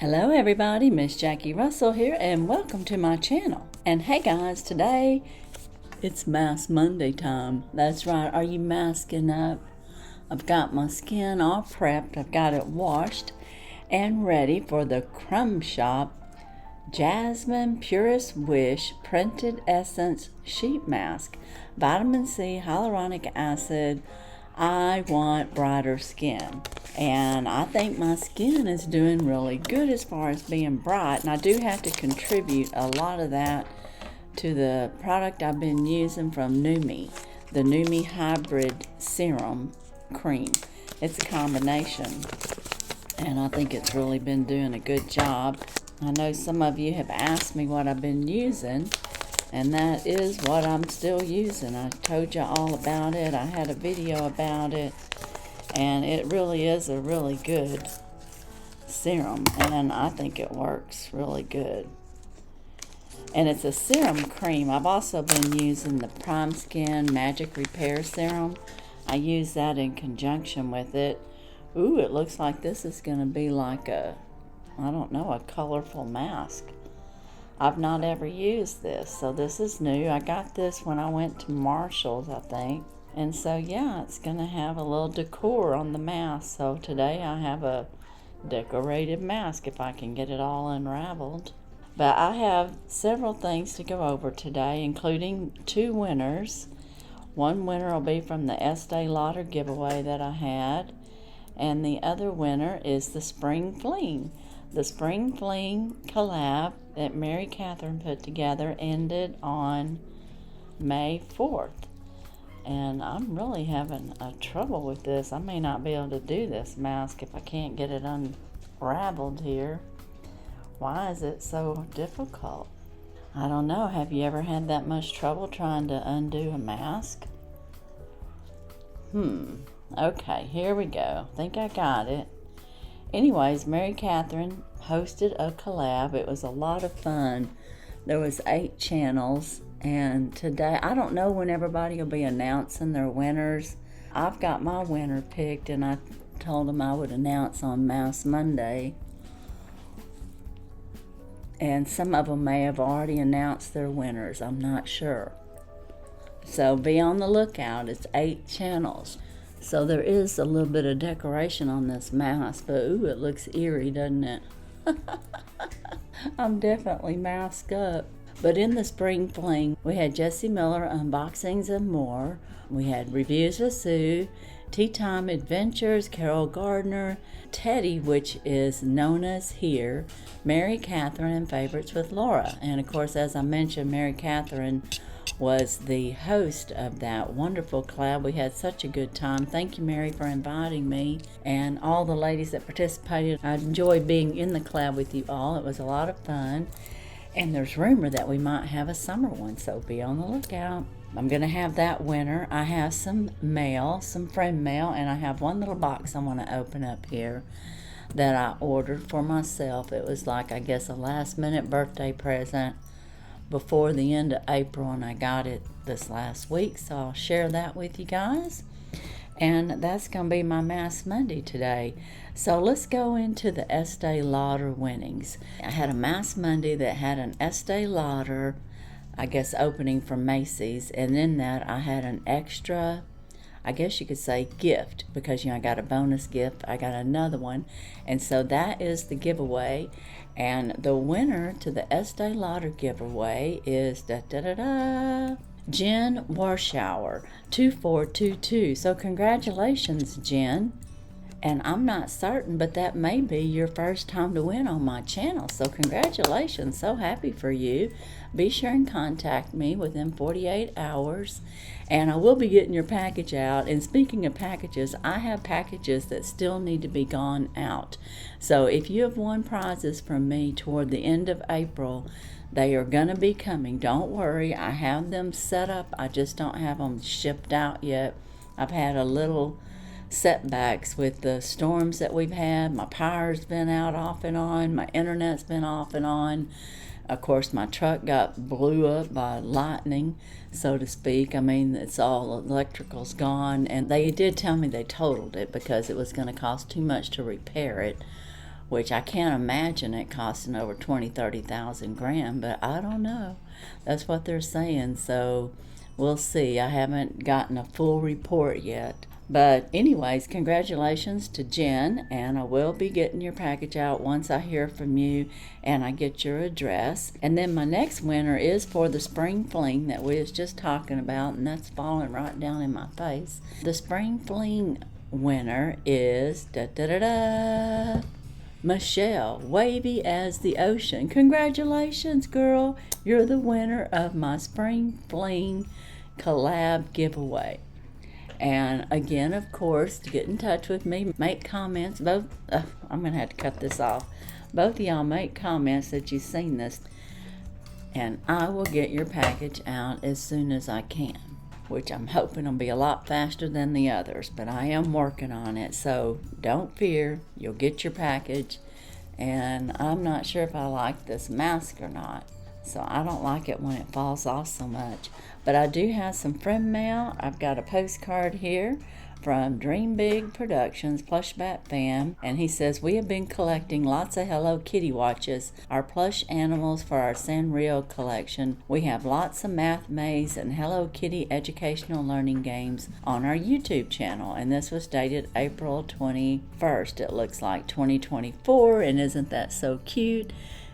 Hello everybody, Miss Jackie Russell here and welcome to my channel. And hey guys, today it's Mask Monday time. That's right, are you masking up? I've got my skin all prepped, I've got it washed and ready for the Crumb Shop Jasmine Purest Wish Printed Essence Sheet Mask. Vitamin C, hyaluronic acid. I want brighter skin. And I think my skin is doing really good as far as being bright. And I do have to contribute a lot of that to the product I've been using from NOOMI. The NOOMI Hybrid Serum Cream. It's a combination. And I think it's really been doing a good job. I know some of you have asked me what I've been using. And that is what I'm still using. I told you all about it. I had a video about it. And it really is a really good serum. And I think it works really good. And it's a serum cream. I've also been using the PrimeSkin Magic Repair Serum. I use that in conjunction with it. Ooh, it looks like this is going to be like a, I don't know, a colorful mask. I've not ever used this, so this is new. I got this when I went to Marshall's, I think. And so, yeah, it's going to have a little decor on the mask. So today I have a decorated mask if I can get it all unraveled. But I have several things to go over today, including 2 winners. One winner will be from the Estee Lauder giveaway that I had. And the other winner is the Spring Fling. The Spring Fling collab that Mary Catherine put together ended on May 4th. And I'm really having a trouble with this. I may not be able to do this mask if I can't get it unraveled here. Why is it so difficult? I don't know. Have you ever had that much trouble trying to undo a mask? Okay, here we go. I think I got it. Anyways, Mary Catherine hosted a collab. It was a lot of fun. There was 8 channels. And today, I don't know when everybody will be announcing their winners. I've got my winner picked, and I told them I would announce on Mask Monday. And some of them may have already announced their winners. I'm not sure. So be on the lookout. It's 8 channels. So there is a little bit of decoration on this mask, but ooh, it looks eerie, doesn't it? I'm definitely masked up. But in the Spring Fling, we had Jessie Miller unboxings and more. We had reviews with Sue, Tea Time Adventures, Carol Gardner, Teddy, which is known as here, Mary Catherine, and Favorites with Laura. And of course, as I mentioned, Mary Catherine was the host of that wonderful collab. We had such a good time. Thank you, Mary, for inviting me and all the ladies that participated. I enjoyed being in the collab with you all. It was a lot of fun. And there's rumor that we might have a summer one, so be on the lookout. I'm going to have that winner. I have some mail, some friend mail, and I have one little box I want to open up here that I ordered for myself. It was like, I guess, a last-minute birthday present before the end of April, and I got it this last week, so I'll share that with you guys. And that's going to be my Mask Monday today. So let's go into the Estee Lauder winnings. I had a Mask Monday that had an Estee Lauder, I guess, opening from Macys. And in that, I had an extra, I guess you could say, gift. Because, you know, I got a bonus gift. I got another one. And so that is the giveaway. And the winner to the Estee Lauder giveaway is Jen Warshower 2422. So congratulations, Jen. And I'm not certain, but that may be your first time to win on my channel. So congratulations. So happy for you. Be sure and contact me within 48 hours. And I will be getting your package out. And speaking of packages, I have packages that still need to be gone out. So if you have won prizes from me toward the end of April, they are going to be coming. Don't worry. I have them set up. I just don't have them shipped out yet. I've had a little setbacks with the storms that we've had. My power's been out off and on. My internet's been off and on. Of course, my truck blew up by lightning, so to speak. I mean, it's all electrical's gone. And they did tell me they totaled it because it was going to cost too much to repair it. which I can't imagine it costing over 20,000-30,000 grand, but I don't know. That's what they're saying, so we'll see. I haven't gotten a full report yet. But anyways, congratulations to Jen, and I will be getting your package out once I hear from you and I get your address. And then my next winner is for the Spring Fling that we was just talking about, and that's falling right down in my face. The Spring Fling winner is Michelle, wavy as the ocean. Congratulations, girl. You're the winner of my Spring Fling collab giveaway. And again, of course, to get in touch with me, make comments. I'm going to have to cut this off. Both of y'all make comments that you've seen this, and I will get your package out as soon as I can, which I'm hoping will be a lot faster than the others, but I am working on it, so don't fear. You'll get your package, and I'm not sure if I like this mask or not, so I don't like it when it falls off so much. But I do have some friend mail. I've got a postcard here from Dream Big Productions, Plush Bat Fan, and he says, we have been collecting lots of Hello Kitty watches, our plush animals for our Sanrio collection. We have lots of math maze and Hello Kitty educational learning games on our YouTube channel, and this was dated April 21st, it looks like, 2024, and isn't that so cute?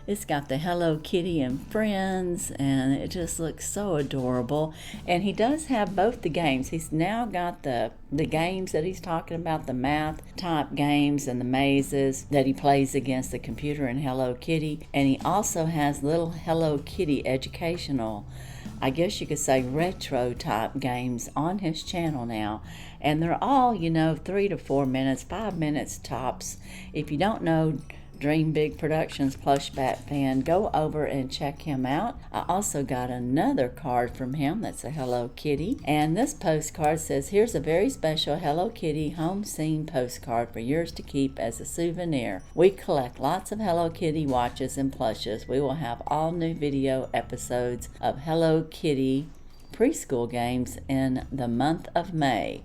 It's got the Hello Kitty and friends, and it just looks so adorable. And he does have both the games. He's now got the games that he's talking about, the math type games and the mazes that he plays against the computer and Hello Kitty. And he also has little Hello Kitty educational, I guess you could say retro type games on his channel now. And they're all, 3 to 4 minutes, 5 minutes tops. If you don't know Dream Big Productions Plush Bat Fan, go over and check him out. I also got another card from him that's a Hello Kitty, and this postcard says, here's a very special Hello Kitty home scene postcard for yours to keep as a souvenir. We collect lots of Hello Kitty watches and plushes. We will have all new video episodes of Hello Kitty preschool games in the month of May.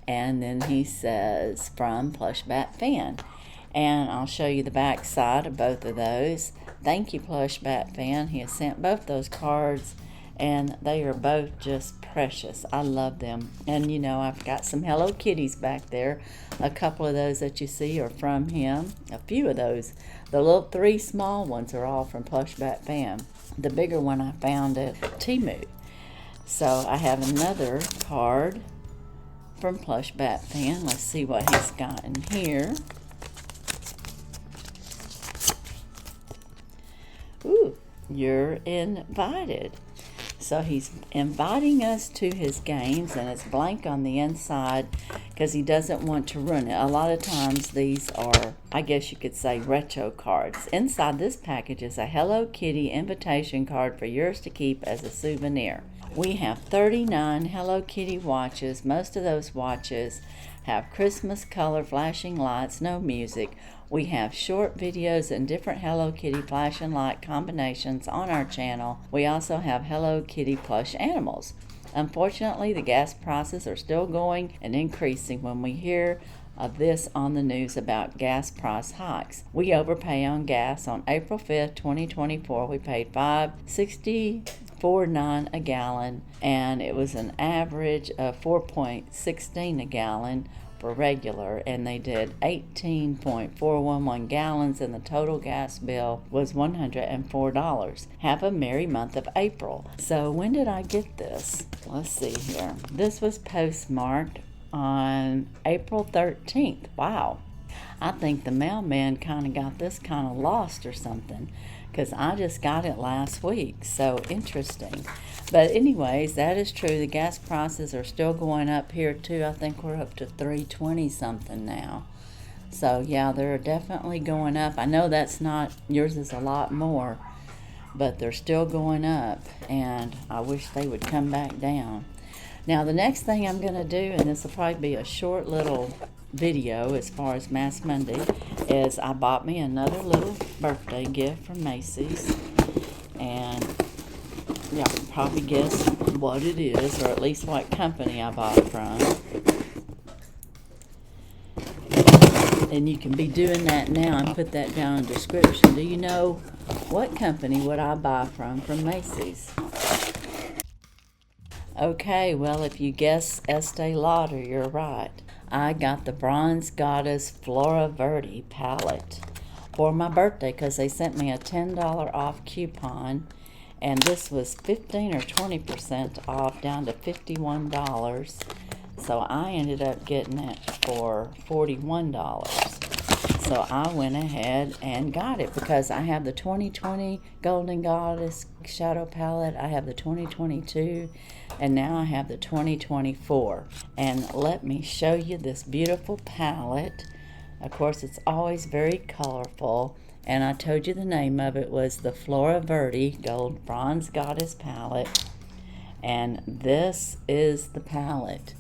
And then he says, from Plush Bat Fan. And I'll show you the back side of both of those. Thank you, Plush Bat Fan. He has sent both those cards, and they are both just precious. I love them. And I've got some Hello Kitties back there. A couple of those that you see are from him. A few of those. The little 3 small ones are all from Plush Bat Fan. The bigger one I found at Temu. So I have another card from Plush Bat Fan. Let's see what he's got in here. Ooh, you're invited. So he's inviting us to his games, and it's blank on the inside because he doesn't want to ruin it. A lot of times these are, I guess you could say, retro cards. Inside this package is a Hello Kitty invitation card for yours to keep as a souvenir. We have 39 Hello Kitty watches. Most of those watches have Christmas color flashing lights, no music. We have short videos and different Hello Kitty flash and light combinations on our channel. We also have Hello Kitty plush animals. Unfortunately, the gas prices are still going and increasing when we hear of this on the news about gas price hikes. We overpay on gas. On April 5th, 2024, we paid $5.64.9 a gallon, and it was an average of 4.16 a gallon for regular, and they did 18.411 gallons, and the total gas bill was $104. Have a merry month of April. So when did I get this? Let's see here. This was postmarked on April 13th. Wow. I think the mailman kind of got this kind of lost or something, because I just got it last week. So interesting. But anyways, that is true. The gas prices are still going up here too. I think we're up to $3.20 something now. So yeah, they're definitely going up. I know that's not, yours is a lot more, but they're still going up, and I wish they would come back down. Now the next thing I'm going to do, and this will probably be a short little video as far as Mass Monday, is I bought me another little birthday gift from Macys, and y'all can probably guess what it is, or at least what company I bought it from. And you can be doing that now and put that down in the description. Do you know what company would I buy from Macys? Okay, well, if you guess Estee Lauder, you're right. I got the Bronze Goddess Flora Verde palette for my birthday because they sent me a $10 off coupon, and this was 15 or 20% off down to $51. So I ended up getting it for $41. So I went ahead and got it because I have the 2020 Golden Goddess Shadow Palette, I have the 2022, and now I have the 2024. And let me show you this beautiful palette. Of course, it's always very colorful, and I told you the name of it was the Flora Verde Gold Bronze Goddess Palette. And this is the palette.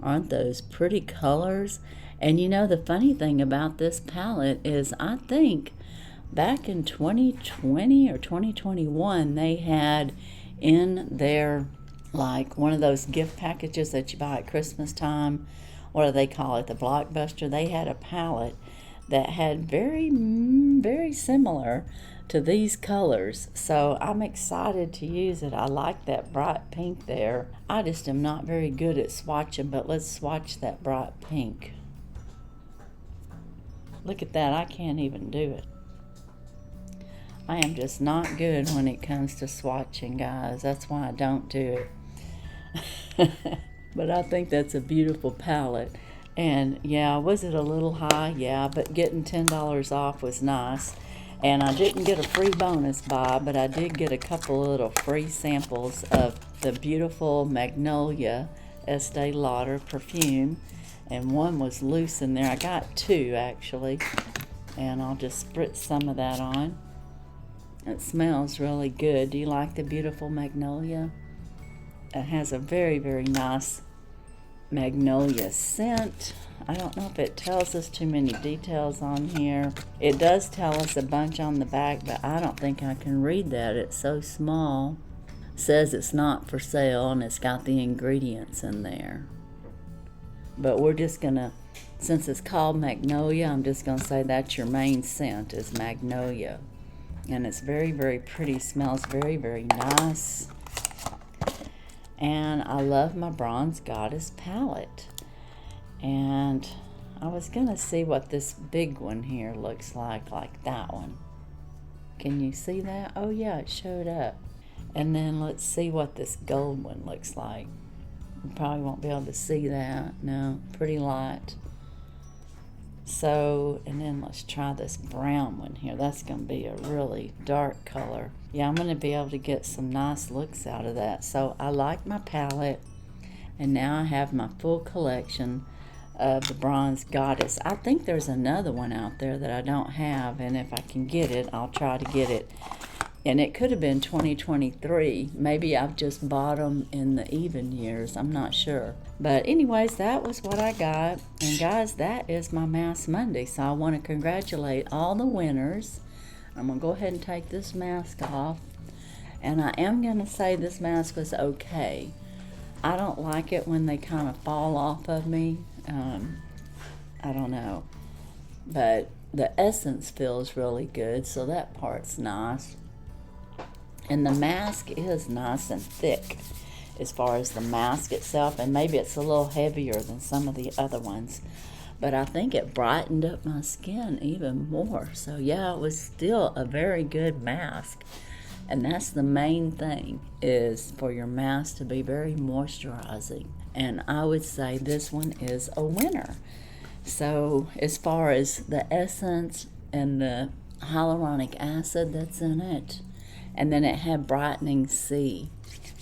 Aren't those pretty colors? And you know, the funny thing about this palette is I think back in 2020 or 2021, they had in their, like, one of those gift packages that you buy at Christmas time, what do they call it, the Blockbuster, they had a palette that had very similar to these colors. So I'm excited to use it. I like that bright pink there. I just am not very good at swatching, but let's swatch that bright pink. Look at that, I can't even do it. I am just not good when it comes to swatching, guys. That's why I don't do it. But I think that's a beautiful palette. And yeah, was it a little high? Yeah, but getting $10 off was nice. And I didn't get a free bonus buy, but I did get a couple of little free samples of the beautiful Magnolia Estee Lauder perfume. And one was loose in there. I got two, actually. And I'll just spritz some of that on. It smells really good. Do you like the beautiful Magnolia? It has a very nice magnolia scent. I don't know if it tells us too many details on here. It does tell us a bunch on the back, but I don't think I can read that. It's so small. It says it's not for sale, and it's got the ingredients in there. But we're just gonna, since it's called Magnolia, I'm just gonna say that's your main scent is Magnolia. And it's very pretty, smells very nice. And I love my Bronze Goddess palette. And I was gonna see what this big one here looks like that one. Can you see that? Oh yeah, it showed up. And then let's see what this gold one looks like. You probably won't be able to see that. No, pretty light. So, and then let's try this brown one here. That's going to be a really dark color. Yeah, I'm going to be able to get some nice looks out of that. So I like my palette. And now I have my full collection of the Bronze Goddess. I think there's another one out there that I don't have. And if I can get it, I'll try to get it. And it could have been 2023. Maybe I've just bought them in the even years. I'm not sure. But anyways, that was what I got. And guys, that is my Mask Monday. So I want to congratulate all the winners. I'm going to go ahead and take this mask off. And I am going to say this mask was okay. I don't like it when they kind of fall off of me. I don't know. But the essence feels really good. So that part's nice. And the mask is nice and thick as far as the mask itself, and maybe it's a little heavier than some of the other ones, but I think it brightened up my skin even more. So yeah, it was still a very good mask, and that's the main thing, is for your mask to be very moisturizing. And I would say this one is a winner. So as far as the essence and the hyaluronic acid that's in it, and then it had brightening C.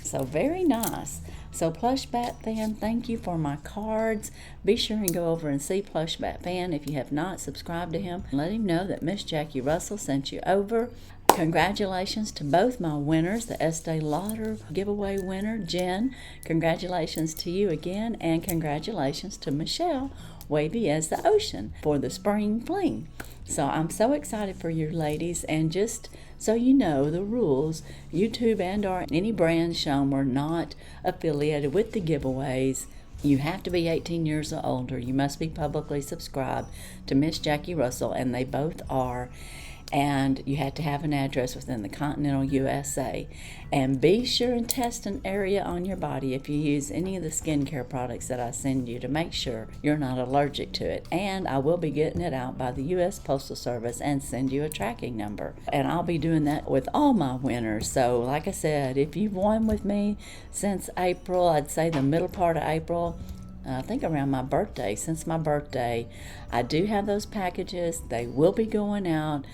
So very nice. So Plush Bat Fan, thank you for my cards. Be sure and go over and see Plush Bat Fan if you have not subscribed to him. Let him know that Miss Jackie Russell sent you over. Congratulations to both my winners, the Estee Lauder giveaway winner, Jen. Congratulations to you again, and congratulations to Michelle, wavy as the ocean, for the spring fling. So I'm so excited for you ladies, and just so you know the rules, YouTube and or any brands shown were not affiliated with the giveaways. You have to be 18 years or older. You must be publicly subscribed to Miss Jackie Russell, and they both are. And you have to have an address within the continental USA. And be sure and test an area on your body if you use any of the skincare products that I send you to make sure you're not allergic to it. And I will be getting it out by the U.S. Postal Service and send you a tracking number. And I'll be doing that with all my winners. So like I said, if you've won with me since April, I'd say the middle part of April, I think around my birthday, since my birthday, I do have those packages. They will be going out.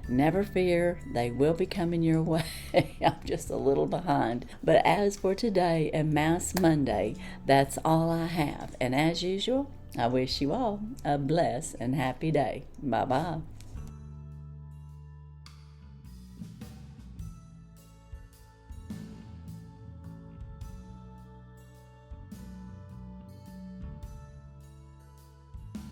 Never fear, they will be coming your way. I'm just a little behind. But as for today and Mass Monday, that's all I have. And as usual, I wish you all a blessed and happy day. Bye-bye.